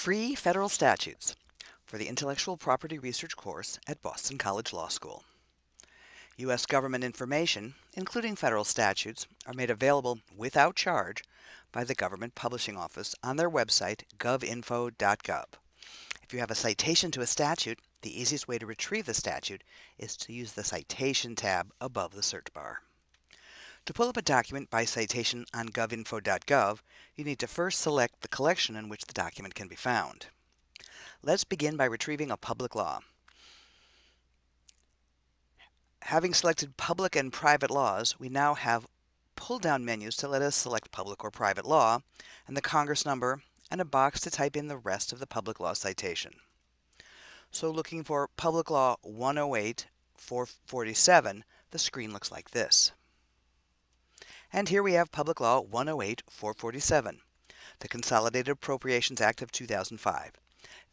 Free Federal Statutes for the Intellectual Property Research course at Boston College Law School. U.S. government information, including federal statutes, are made available without charge by the Government Publishing Office on their website, govinfo.gov. If you have a citation to a statute, the easiest way to retrieve the statute is to use the Citation tab above the search bar. To pull up a document by citation on govinfo.gov, you need to first select the collection in which the document can be found. Let's begin by retrieving a public law. Having selected public and private laws, we now have pull-down menus to let us select public or private law, and the Congress number, and a box to type in the rest of the public law citation. So looking for Public Law 108-447, the screen looks like this. And here we have Public Law 108-447, the Consolidated Appropriations Act of 2005.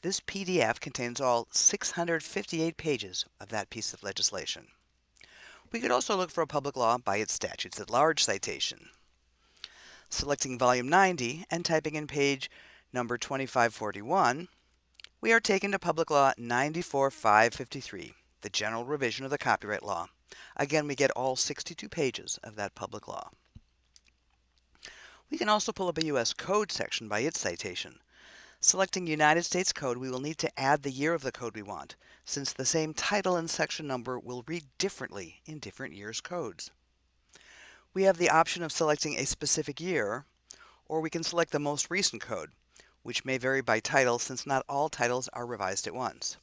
This PDF contains all 658 pages of that piece of legislation. We could also look for a public law by its statutes at large citation. Selecting volume 90 and typing in page number 2541, we are taken to Public Law 94-553, the general revision of the copyright law. Again, we get all 62 pages of that public law. We can also pull up a U.S. Code section by its citation. Selecting United States Code, we will need to add the year of the code we want, since the same title and section number will read differently in different years' codes. We have the option of selecting a specific year, or we can select the most recent code, which may vary by title since not all titles are revised at once.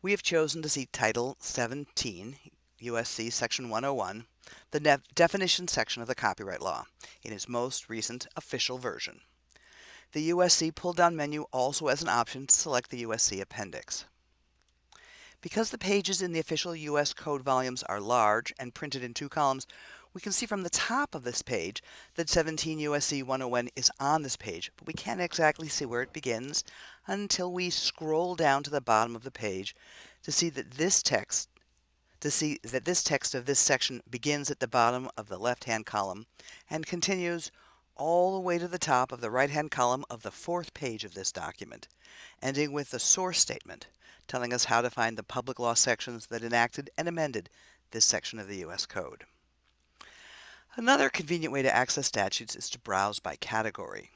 We have chosen to see Title 17, USC Section 101, the definition section of the copyright law, in its most recent official version. The USC pull-down menu also has an option to select the USC appendix. Because the pages in the official U.S. Code volumes are large and printed in 2 columns, we can see from the top of this page that 17 USC 101 is on this page, but we can't exactly see where it begins until we scroll down to the bottom of the page to see that this text of this section begins at the bottom of the left-hand column and continues all the way to the top of the right-hand column of the 4th page of this document, ending with the source statement, telling us how to find the public law sections that enacted and amended this section of the U.S. Code. Another convenient way to access statutes is to browse by category.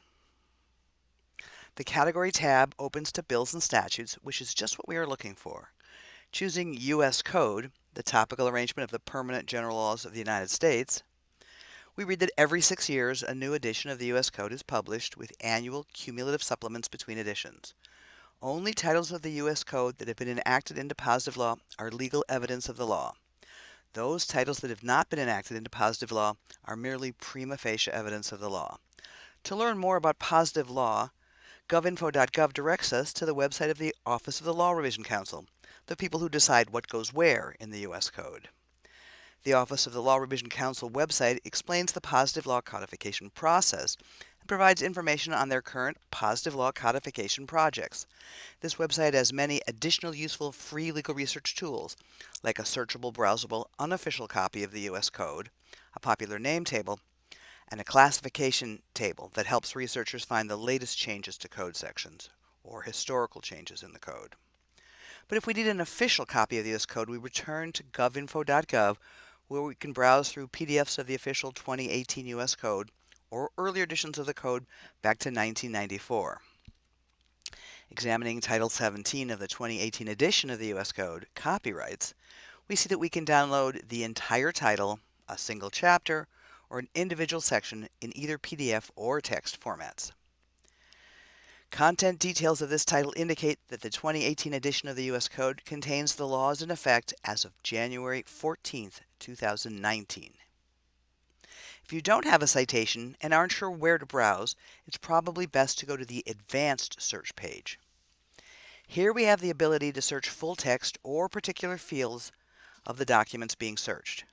The Category tab opens to Bills and Statutes, which is just what we are looking for. Choosing U.S. Code, the topical arrangement of the permanent general laws of the United States, we read that every 6 years a new edition of the U.S. Code is published with annual cumulative supplements between editions. Only titles of the U.S. Code that have been enacted into positive law are legal evidence of the law. Those titles that have not been enacted into positive law are merely prima facie evidence of the law. To learn more about positive law, govinfo.gov directs us to the website of the Office of the Law Revision Council, the people who decide what goes where in the U.S. Code. The Office of the Law Revision Council website explains the positive law codification process and provides information on their current positive law codification projects. This website has many additional useful free legal research tools, like a searchable, browsable, unofficial copy of the U.S. Code, a popular name table, and a classification table that helps researchers find the latest changes to code sections, or historical changes in the code. But if we need an official copy of the U.S. Code, we return to govinfo.gov, where we can browse through PDFs of the official 2018 U.S. Code or earlier editions of the code back to 1994. Examining Title 17 of the 2018 edition of the U.S. Code, Copyrights, we see that we can download the entire title, a single chapter, or an individual section in either PDF or text formats. Content details of this title indicate that the 2018 edition of the U.S. Code contains the laws in effect as of January 14, 2019. If you don't have a citation and aren't sure where to browse, it's probably best to go to the Advanced Search page. Here we have the ability to search full text or particular fields of the documents being searched.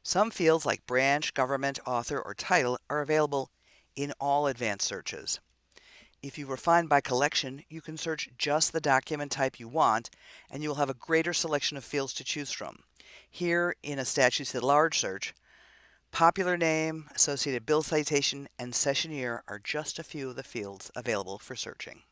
Some fields like branch, government, author, or title are available in all advanced searches. If you refine by collection, you can search just the document type you want, and you will have a greater selection of fields to choose from. Here, in a Statutes at Large search, Popular name, associated bill citation, and session year are just a few of the fields available for searching.